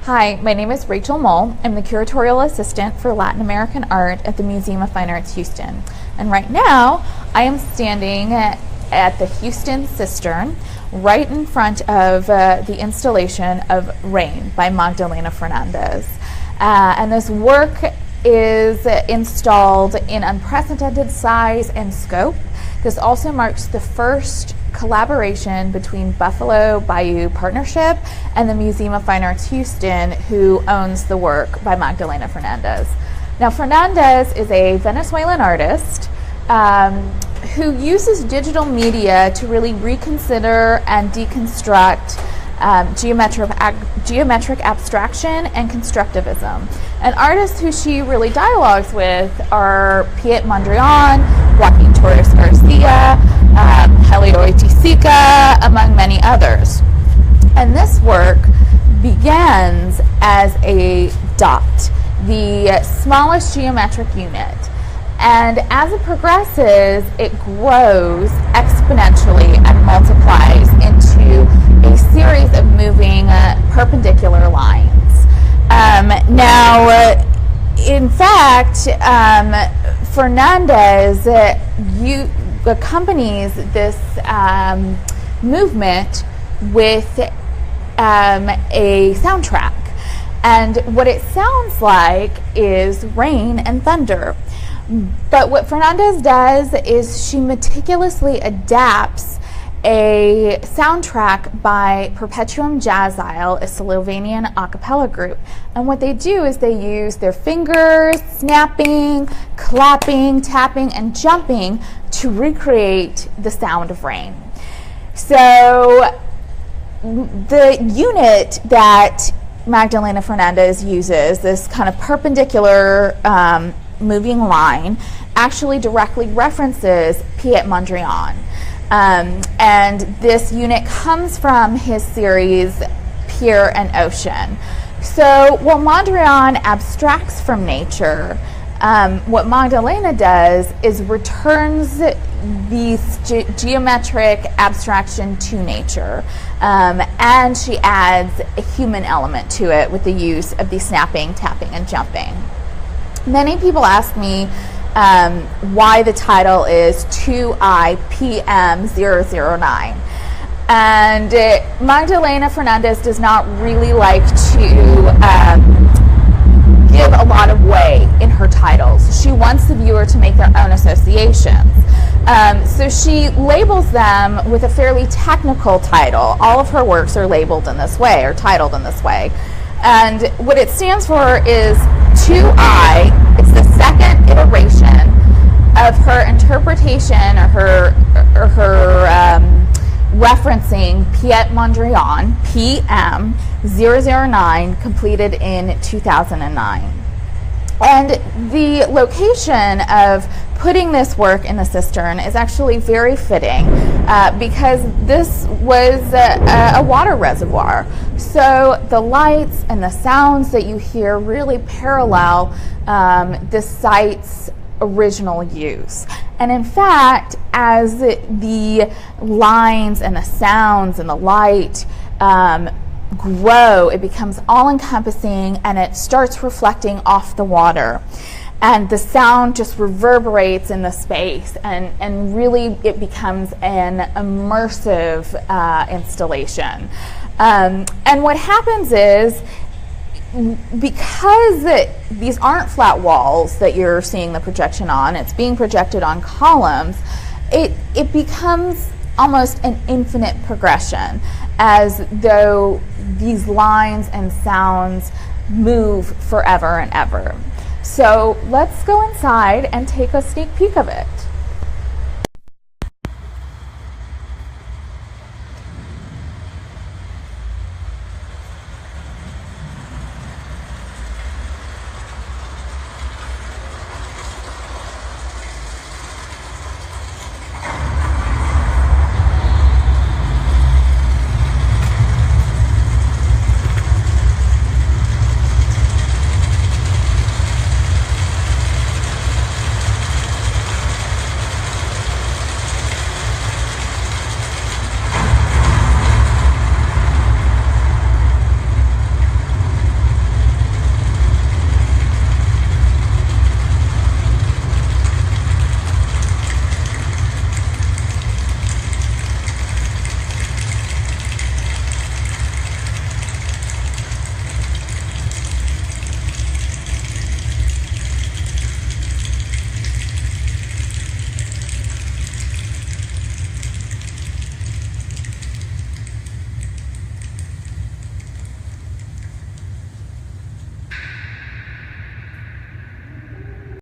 Hi, my name is Rachel Mohl. I'm the curatorial assistant for Latin American art at the Museum of Fine Arts Houston. And right now, I am standing at the Houston Cistern, right in front of the installation of Rain by Magdalena Fernández. And this work is installed in unprecedented size and scope. This also marks the first collaboration between Buffalo Bayou Partnership and the Museum of Fine Arts Houston, who owns the work by Magdalena Fernández. Now, Fernández is a Venezuelan artist who uses digital media to really reconsider and deconstruct geometric abstraction and constructivism. And artists who she really dialogues with are Piet Mondrian, Joaquin Torres Garcia, Helio Oiticica, among many others. And this work begins as a dot, the smallest geometric unit. And as it progresses, it grows exponentially and multiplies into a series of moving perpendicular lines. In fact, Fernández accompanies this movement with a soundtrack. And what it sounds like is rain and thunder. But what Fernández does is she meticulously adapts a soundtrack by Perpetuum Jazzile, a Slovenian a cappella group. And what they do is they use their fingers, snapping, clapping, tapping, and jumping to recreate the sound of rain. So the unit that Magdalena Fernández uses, this kind of perpendicular moving line, actually directly references Piet Mondrian. And this unit comes from his series Pier and Ocean. So while Mondrian abstracts from nature, what Magdalena does is returns these geometric abstraction to nature, and she adds a human element to it with the use of the snapping, tapping, and jumping. Many people ask me why the title is 2IPM009. And Magdalena Fernández does not really like to give a lot of way in her titles. She wants the viewer to make their own associations. So she labels them with a fairly technical title. All of her works are labeled in this way, or titled in this way. And what it stands for is 2I. It's the second iteration of her interpretation, or her referencing Piet Mondrian, PM009, completed in 2009. And the location of putting this work in the cistern is actually very fitting because this was a water reservoir. So the lights and the sounds that you hear really parallel the site's original use. And in fact, as the lines and the sounds and the light grow, it becomes all-encompassing and it starts reflecting off the water. And the sound just reverberates in the space, and really it becomes an immersive installation. And what happens is, because these aren't flat walls that you're seeing the projection on, it's being projected on columns, it becomes almost an infinite progression, as though these lines and sounds move forever and ever. So let's go inside and take a sneak peek of it.